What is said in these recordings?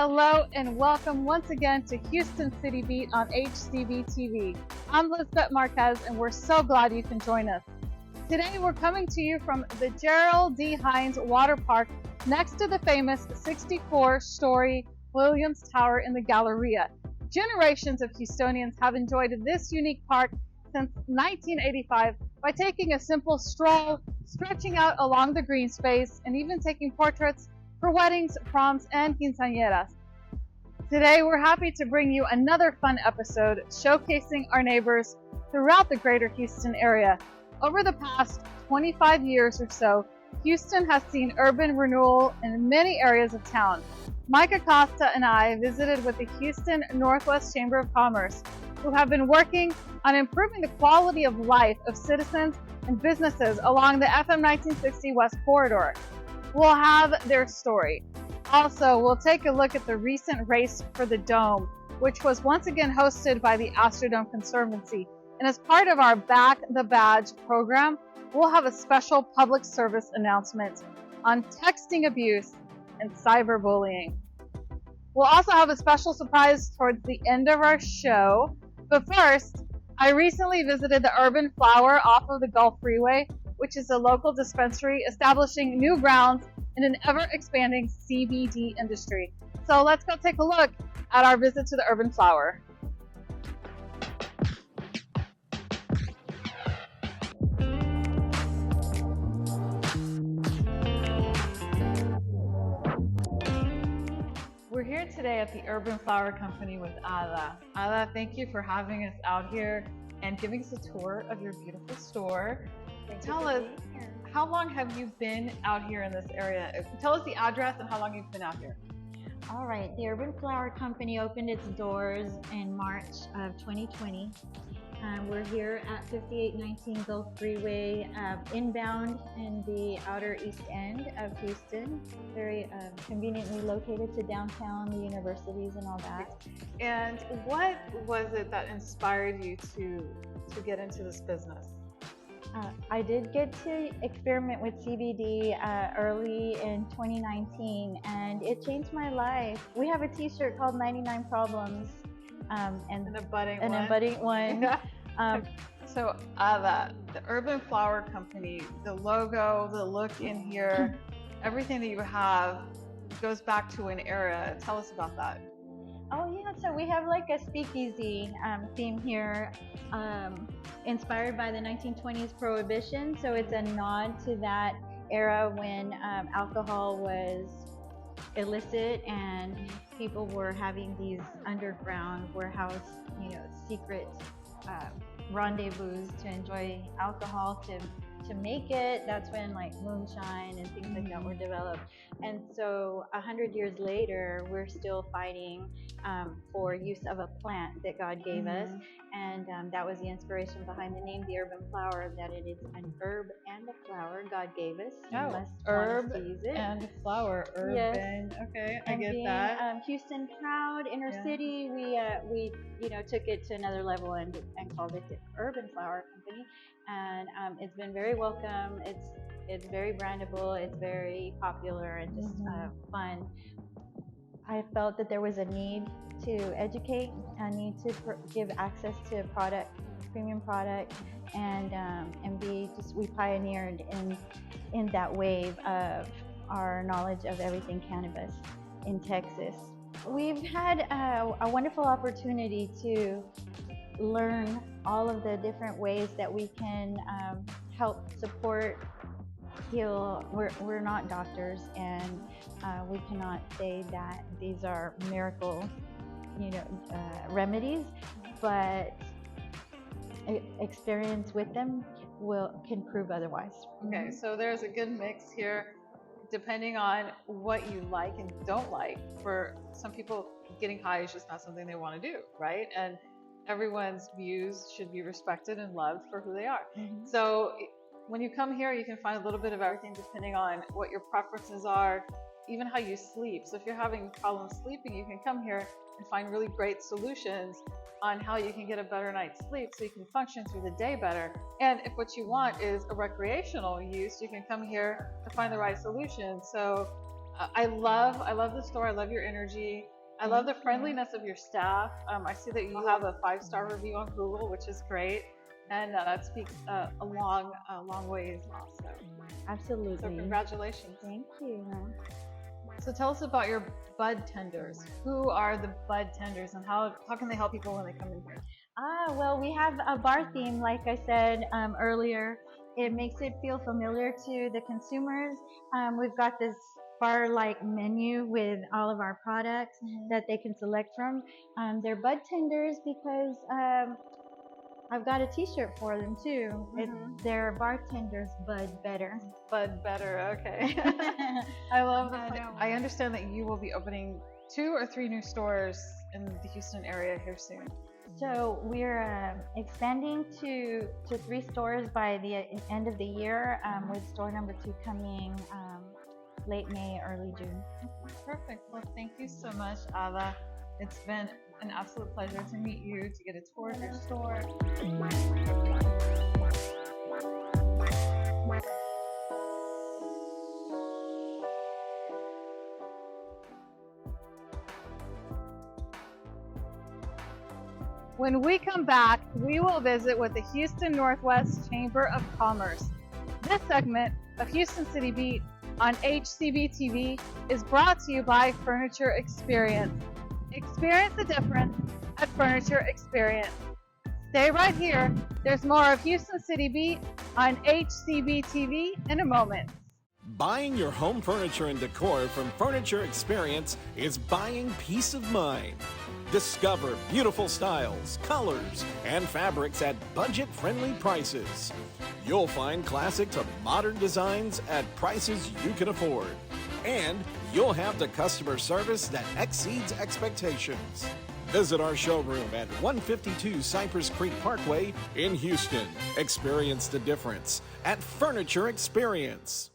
Hello and welcome once again to Houston City Beat on HCB-TV. I'm Lisbet Marquez and we're so glad you can join us. Today we're coming to you from the Gerald D. Hines Water Park next to the famous 64-story Williams Tower in the Galleria. Generations of Houstonians have enjoyed this unique park since 1985 by taking a simple stroll, stretching out along the green space, and even taking portraits for weddings, proms, and quinceaneras. Today, we're happy to bring you another fun episode showcasing our neighbors throughout the greater Houston area. Over the past 25 years or so, Houston has seen urban renewal in many areas of town. Mike Acosta and I visited with the Houston Northwest Chamber of Commerce, who have been working on improving the quality of life of citizens and businesses along the FM 1960 West Corridor. We'll have their story. Also, we'll take a look at the recent race for the Dome, which was once again hosted by the Astrodome Conservancy. And as part of our Back the Badge program, we'll have a special public service announcement on texting abuse and cyberbullying. We'll also have a special surprise towards the end of our show. But first, I recently visited the Urban Flower off of the Gulf Freeway, which is a local dispensary establishing new grounds in an ever-expanding CBD industry. So let's go take a look at our visit to the Urban Flower. We're here today at the Urban Flower Company with Ada. Ada, thank you for having us out here and giving us a tour of your beautiful store. Tell us, how long have you been out here in this area? Tell us the address and how long you've been out here. All right, the Urban Flower Company opened its doors in March of 2020. We're here at 5819 Gulf Freeway, inbound in the outer east end of Houston, very conveniently located to downtown, the universities and all that. And what was it that inspired you to get into this business? I did get to experiment with CBD early in 2019, and it changed my life. We have a t-shirt called 99 Problems. And a budding one. So Ada, the Urban Flower Company, the logo, the look in here, everything that you have goes back to an era. Tell us about that. Oh yeah, so we have like a speakeasy theme here, inspired by the 1920s Prohibition. So it's a nod to that era when alcohol was illicit and people were having these underground warehouse, secret rendezvous to enjoy alcohol to make it. That's when like moonshine and things like that were developed. And so 100 years later, we're still fighting for use of a plant that God gave us. And that was the inspiration behind the name, the Urban Flower, that it is an herb and a flower God gave us. Herb and flower, urban. Yes. Okay, I and get being, that. Houston proud, inner city, we took it to another level and called it the Urban Flower Company. And it's been very welcome. It's very brandable. It's very popular and just fun. I felt that there was a need to educate, a need to give access to premium product, and we pioneered in that wave of our knowledge of everything cannabis in Texas. We've had a wonderful opportunity to learn all of the different ways that we can help support, heal. We're not doctors, and we cannot say that these are miracle, remedies, but experience with them can prove otherwise. Okay, so there's a good mix here, depending on what you like and don't like. For some people, getting high is just not something they want to do, right? And everyone's views should be respected and loved for who they are. So when you come here, you can find a little bit of everything depending on what your preferences are, even how you sleep. So if you're having problems sleeping, you can come here and find really great solutions on how you can get a better night's sleep so you can function through the day better. And if what you want is a recreational use, you can come here to find the right solution. So I love the store. I love your energy. I love the friendliness of your staff. I see that you have a 5-star review on Google, which is great, and that speaks a long ways also. Absolutely. So congratulations. Thank you. So tell us about your Budtenders. Who are the Budtenders, and how can they help people when they come in here? Well, we have a bar theme, like I said earlier. It makes it feel familiar to the consumers. We've got this bar-like menu with all of our products that they can select from. They're Budtenders because I've got a t-shirt for them too. They're bartenders, Bud Better. Bud Better, okay. I love that. I understand that you will be opening 2 or 3 new stores in the Houston area here soon. So we're expanding to 3 stores by the end of the year, with store number 2 coming late May, early June. Perfect. Well, thank you so much, Ava. It's been an absolute pleasure to meet you, to get a tour of your store. When we come back, we will visit with the Houston Northwest Chamber of Commerce. This segment of Houston City Beat on HCB-TV is brought to you by Furniture Experience. Experience the difference at Furniture Experience. Stay right here. There's more of Houston City Beat on HCB-TV in a moment. Buying your home furniture and decor from Furniture Experience is buying peace of mind. Discover beautiful styles, colors, and fabrics at budget-friendly prices. You'll find classic to modern designs at prices you can afford. And you'll have the customer service that exceeds expectations. Visit our showroom at 152 Cypress Creek Parkway in Houston. Experience the difference at Furniture Experience.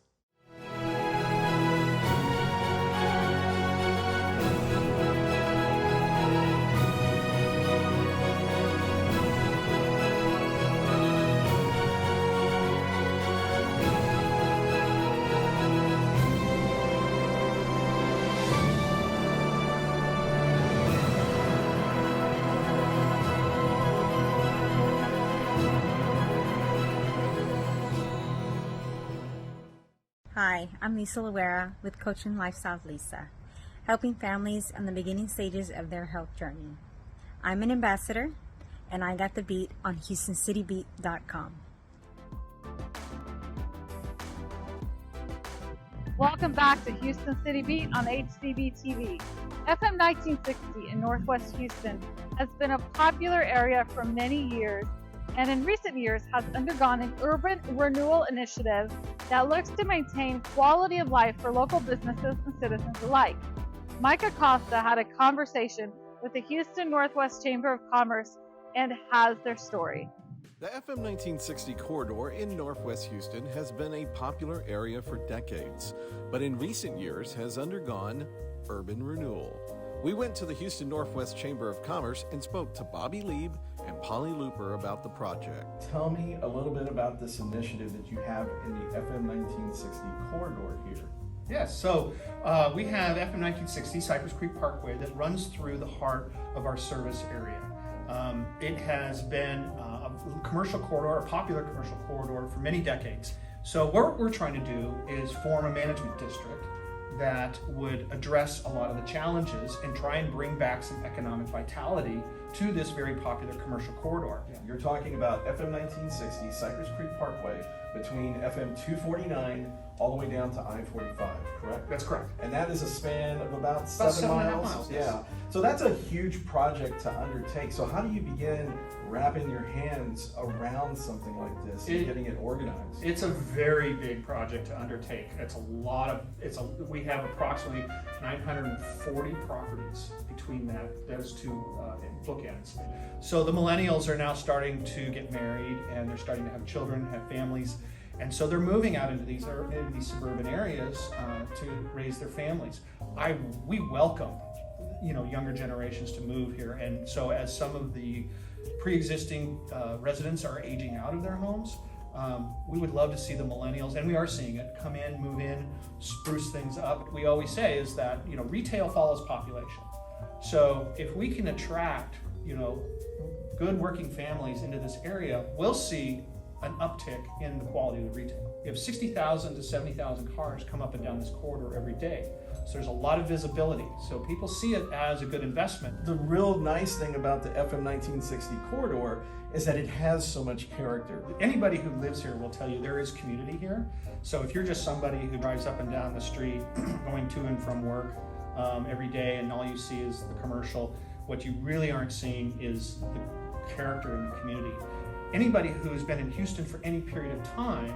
Hi, I'm Lisa Loera with Coaching Lifestyle Lisa, helping families on the beginning stages of their health journey. I'm an ambassador, and I got the beat on HoustonCityBeat.com. Welcome back to Houston City Beat on HCB-TV. FM 1960 in Northwest Houston has been a popular area for many years, and in recent years has undergone an urban renewal initiative that looks to maintain quality of life for local businesses and citizens alike. Mike Acosta had a conversation with the Houston Northwest Chamber of Commerce and has their story. The FM 1960 corridor in Northwest Houston has been a popular area for decades, but in recent years has undergone urban renewal. We went to the Houston Northwest Chamber of Commerce and spoke to Bobby Lieb and Polly Looper about the project. Tell me a little bit about this initiative that you have in the FM 1960 corridor here. Yes, so we have FM 1960 Cypress Creek Parkway that runs through the heart of our service area. It has been a commercial corridor, a popular commercial corridor for many decades. So what we're trying to do is form a management district that would address a lot of the challenges and try and bring back some economic vitality to this very popular commercial corridor. Yeah, you're talking about FM 1960 Cypress Creek Parkway between FM 249 all the way down to I-45, correct? That's correct. And that is a span of about 7 7 miles. Yeah. Yes. So that's a huge project to undertake. So how do you begin wrapping your hands around something like this and getting it organized? It's a very big project to undertake. It's a lot of, we have approximately 940 properties between those two bookends. So the millennials are now starting to get married and they're starting to have children, have families. And so they're moving out into these suburban areas to raise their families. We welcome, younger generations to move here. And so as some of the pre-existing residents are aging out of their homes, We would love to see the millennials, and we are seeing it, come in, move in, spruce things up. We always say is that, retail follows population. So if we can attract, good working families into this area, we'll see an uptick in the quality of the retail. We have 60,000 to 70,000 cars come up and down this corridor every day. So there's a lot of visibility. So people see it as a good investment. The real nice thing about the FM 1960 corridor is that it has so much character. Anybody who lives here will tell you there is community here. So if you're just somebody who drives up and down the street going to and from work every day and all you see is the commercial, what you really aren't seeing is the character in the community. Anybody who's been in Houston for any period of time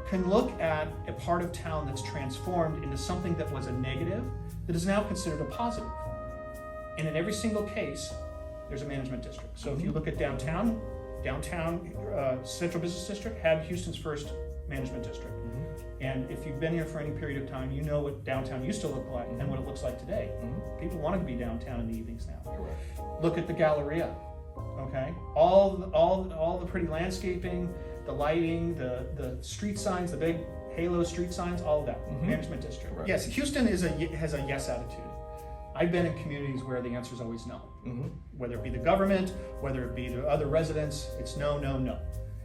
can look at a part of town that's transformed into something that was a negative that is now considered a positive. And in every single case, there's a management district. So if you look at downtown Central Business District had Houston's first management district. And if you've been here for any period of time, you know what downtown used to look like and what it looks like today. People want to be downtown in the evenings now. Correct. Look at the Galleria. Okay, all the pretty landscaping, the lighting, the street signs, the big halo street signs, all of that, management district. Right. Yes, Houston has a yes attitude. I've been in communities where the answer is always no. Whether it be the government, whether it be the other residents, it's no, no, no.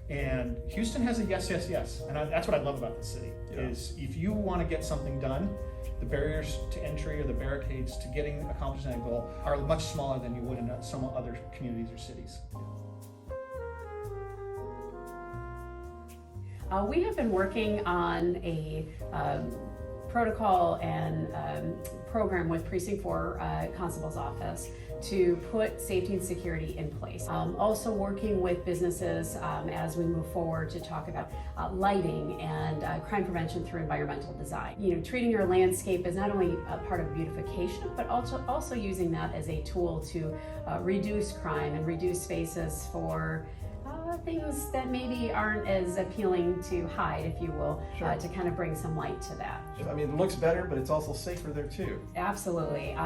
And Houston has a yes, yes, yes. And that's what I love about the city, is if you want to get something done, the barriers to entry or the barricades to getting accomplished that goal are much smaller than you would in some other communities or cities. We have been working on a protocol and program with Precinct 4 Constable's Office to put safety and security in place. Also working with businesses as we move forward to talk about lighting and crime prevention through environmental design. Treating your landscape as not only a part of beautification, but also using that as a tool to reduce crime and reduce spaces for things that maybe aren't as appealing to hide, if you will, to kind of bring some light to that. I mean, it looks better, but it's also safer there too. Absolutely.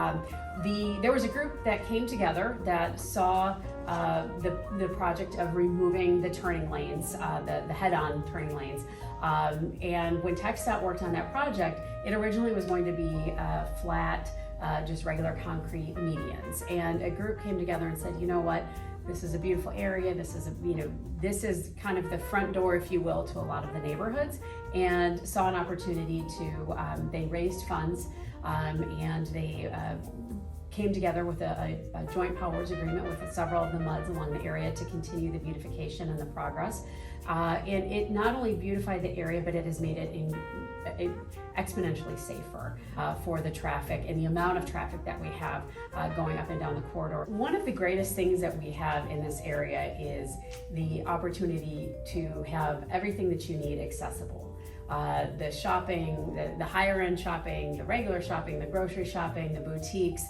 There was a group that came together that saw the project of removing the turning lanes, the head-on turning lanes. And when TxDOT worked on that project, it originally was going to be flat, just regular concrete medians. And a group came together and said, you know what? This is a beautiful area. This is kind of the front door, if you will, to a lot of the neighborhoods, and saw an opportunity to, they raised funds and they came together with a joint powers agreement with several of the MUDs along the area to continue the beautification and the progress. And it not only beautified the area, but it has made it exponentially safer for the traffic and the amount of traffic that we have going up and down the corridor. One of the greatest things that we have in this area is the opportunity to have everything that you need accessible. The shopping, the higher end shopping, the regular shopping, the grocery shopping, the boutiques.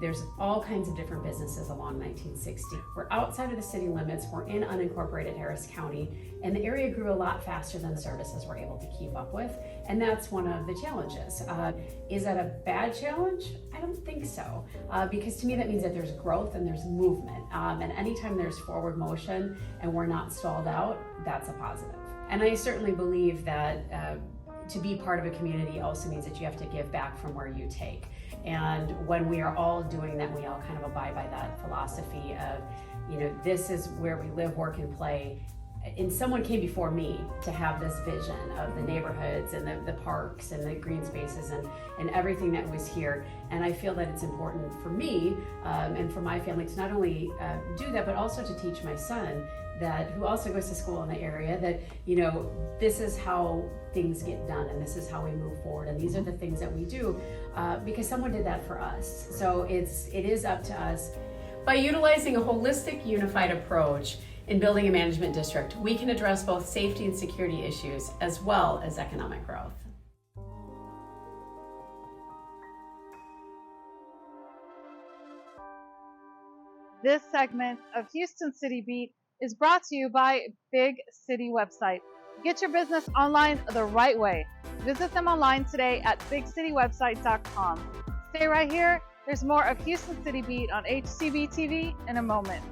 There's all kinds of different businesses along 1960. We're outside of the city limits, we're in unincorporated Harris County, and the area grew a lot faster than the services were able to keep up with, and that's one of the challenges. Is that a bad challenge? I don't think so, because to me that means that there's growth and there's movement, and anytime there's forward motion and we're not stalled out, that's a positive. And I certainly believe that to be part of a community also means that you have to give back from where you take. And when we are all doing that, we all kind of abide by that philosophy of, this is where we live, work, and play. And someone came before me to have this vision of the neighborhoods and the parks and the green spaces and everything that was here. And I feel that it's important for me and for my family to not only do that, but also to teach my son, who also goes to school in the area, that this is how things get done and this is how we move forward and these are the things that we do because someone did that for us. So it is up to us. By utilizing a holistic, unified approach in building a management district, we can address both safety and security issues as well as economic growth. This segment of Houston City Beat is brought to you by Big City Website. Get your business online the right way. Visit them online today at bigcitywebsite.com. Stay right here. There's more of Houston City Beat on HCB-TV in a moment.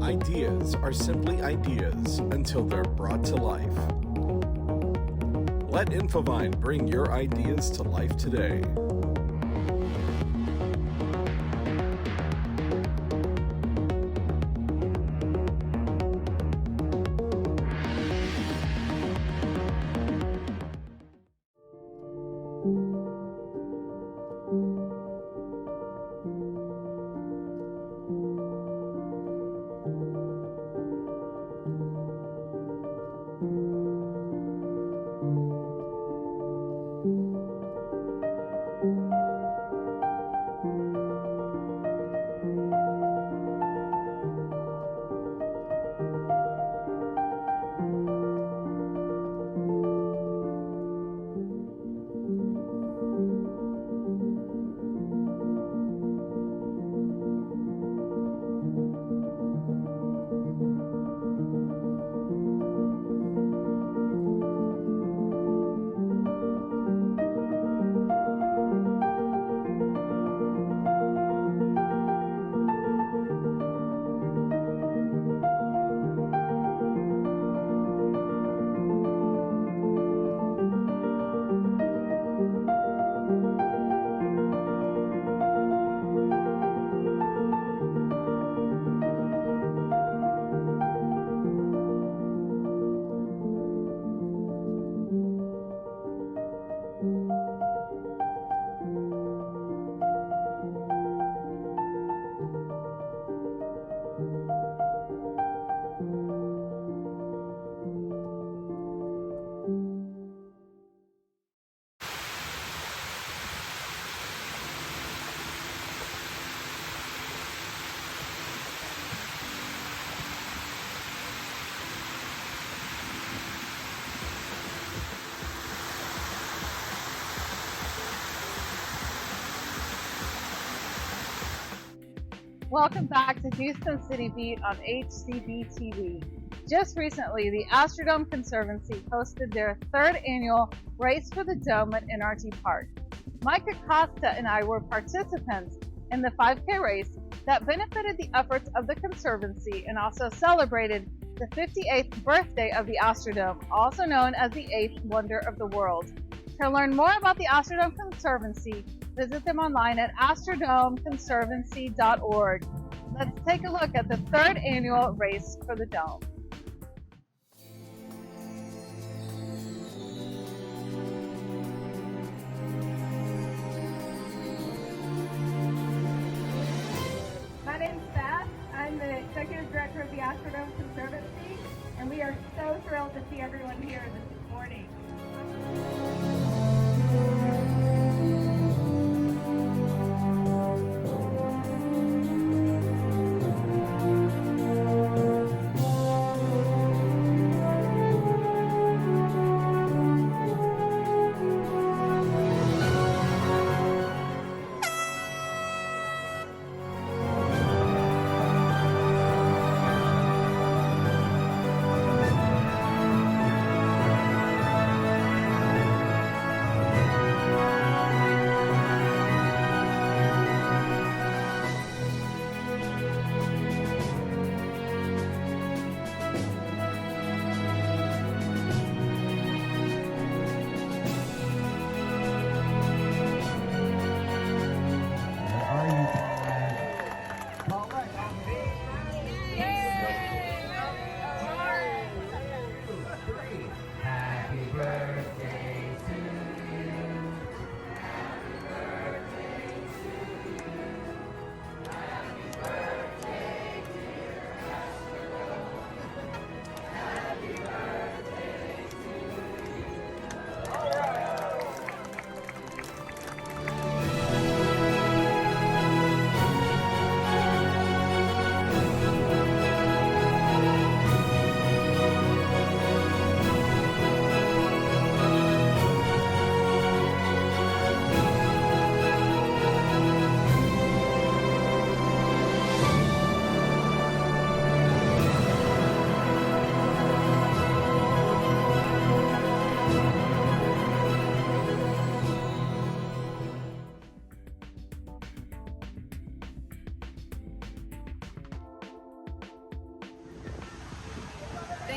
Ideas are simply ideas until they're brought to life. Let Infovine bring your ideas to life today. Welcome back to Houston City Beat on HCB-TV. Just recently, the Astrodome Conservancy hosted their third annual Race for the Dome at NRT Park. Mike Acosta and I were participants in the 5K race that benefited the efforts of the Conservancy and also celebrated the 58th birthday of the Astrodome, also known as the 8th wonder of the world. To learn more about the Astrodome Conservancy, visit them online at astrodomeconservancy.org. Let's take a look at the third annual Race for the Dome. My name's Beth. I'm the Executive Director of the Astrodome Conservancy, and we are so thrilled to see everyone here this morning.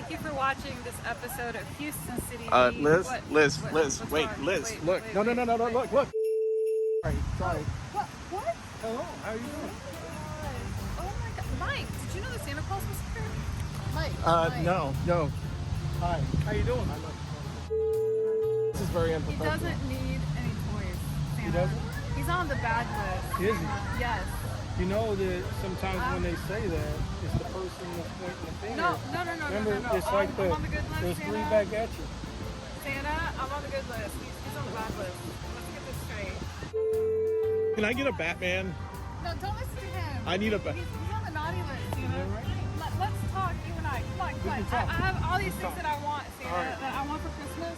Thank you for watching this episode of Houston City Beat. Liz, Liz, wait, Liz, look. No, no, look. Sorry. What? Hello, how are you doing? Oh my God. Mike, did you know that Santa Claus was here? Mike. No. Hi, how you doing? This is very He unprofessional. doesn't need any toys, Santa. He doesn't? He's on the bad list. Is he? Yes. You know that sometimes when they say that, it's the person that's pointing the finger. No. Remember, it's like I'm on the good list, there's Santa. three back at you. Santa, I'm on the good list. He's on the bad list. Let's get this straight. Can I get a Batman? No, don't listen to him. I need a He's on the naughty list, Santa. Let's talk, you and I. Come on. can talk. I have all these things that I want, Santa, All right. that I want for Christmas.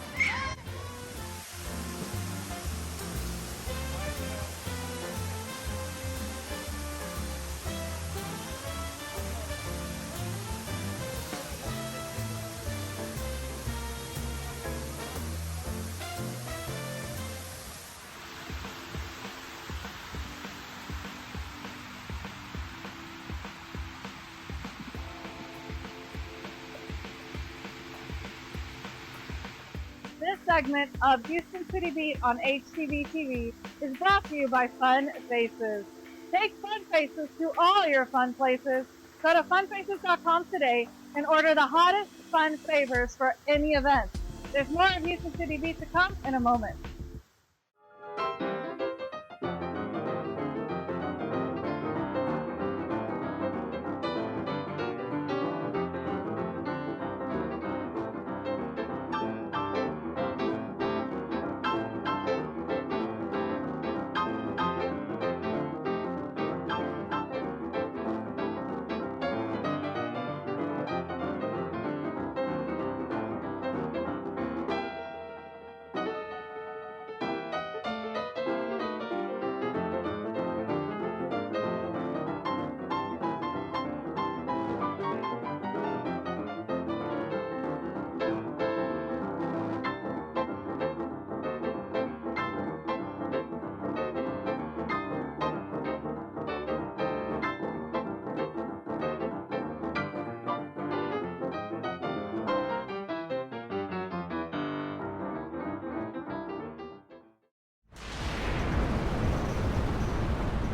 This segment of Houston City Beat on HCB-TV is brought to you by Fun Faces. Take Fun Faces to all your fun places. Go to funfaces.com today and order the hottest fun favors for any event. There's more of Houston City Beat to come in a moment.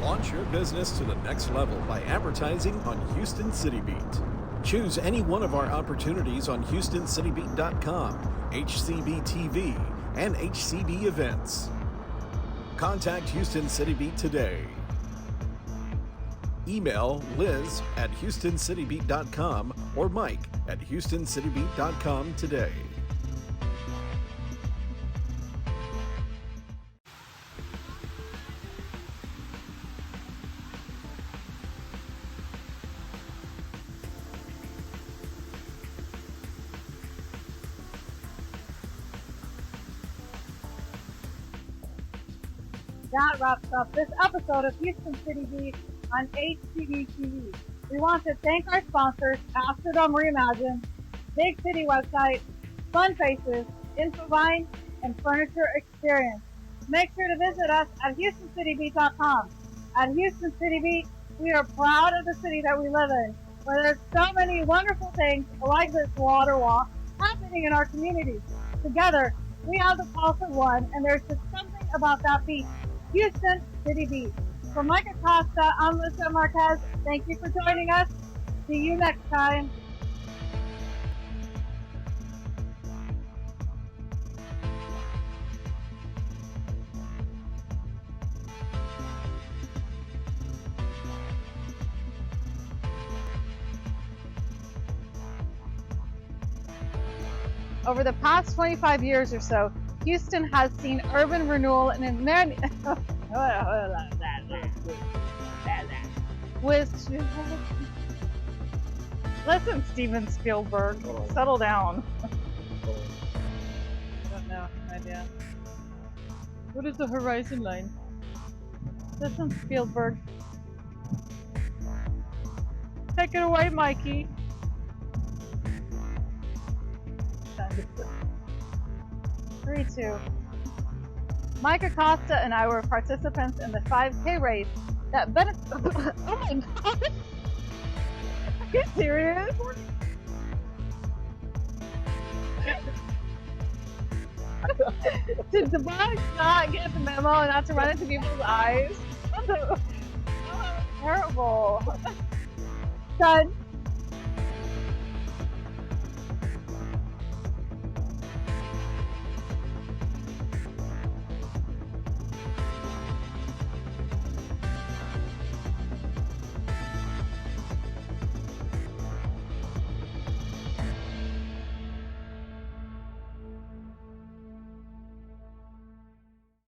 Launch your business to the next level by advertising on Houston City Beat. Choose any one of our opportunities on HoustonCityBeat.com, HCB-TV, and HCB Events. Contact Houston City Beat today. Email Liz at HoustonCityBeat.com or Mike at HoustonCityBeat.com today. That wraps up this episode of Houston City Beat on HCB-TV. We want to thank our sponsors, Amsterdam Reimagine, Big City Website, Fun Faces, Infovine, and Furniture Experience. Make sure to visit us at HoustonCityBeat.com. At Houston City Beat, we are proud of the city that we live in, where there's so many wonderful things like this water wall happening in our communities. Together, we have the pulse of one, and there's just something about that beat. Houston City Beat. For Mike Acosta, I'm Lisbet Marquez. Thank you for joining us. See you next time. Over the past 25 years or so, Houston has seen urban renewal in many Listen, Steven Spielberg, settle down. I don't know, no idea. What is the horizon line? Listen, Spielberg. Take it away, Mikey. 3-2. Mike Acosta and I were participants in the 5K race that benefited. Oh my God! Are you serious? Did the bug not get the memo and not to run into people's eyes? Oh, terrible. Done.